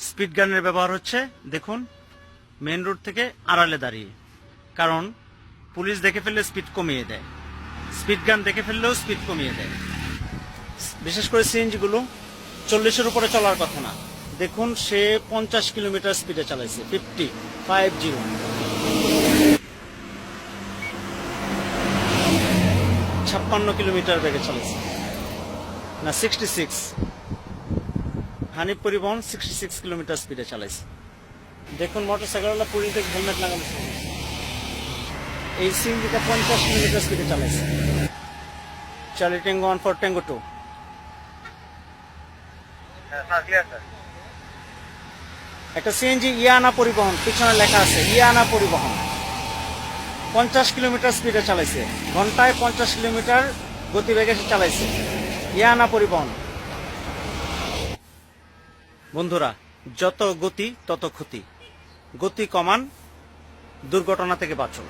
Speed গানের ব্যবহার হচ্ছে দেখুন মেন রোড থেকে আড়ালে দাঁড়িয়ে, কারণ পুলিশ দেখে ফেললে স্পিড কমিয়ে দেয়, স্পিড গান দেখে ফেললেও স্পিড কমিয়ে দেয়। বিশেষ করে সিএনজি গুলো 40-এর উপরে চলার কথা না, দেখুন সে 50 কিলোমিটার স্পিডে চালাইছে, 50 56 কিলোমিটার বেগে চালাইছে না, 66। হানিফ পরিবহন 66 কিলোমিটার স্পিডে চালাইছে। দেখুন মোটরসাইকেলওয়ালা পুলিশ দেখে হেলমেট লাগানো, এই সিএনজিটা 50 কিলোমিটার স্পিডে চালাইছে। Charlie tango 1 for tango 2। একটা সিএনজি ইয়ানা পরিবহন, পিছনে লেখা আছে ইয়ানা পরিবহন, 50 কিলোমিটার স্পিডে চালাইছে, ঘন্টায় 50 কিলোমিটার গতিবেগে সে চালাইছে। ইয়ানা পরিবহন। বন্ধুরা, যত গতি তত ক্ষতি, গতি কমান, দুর্ঘটনা থেকে বাঁচুন।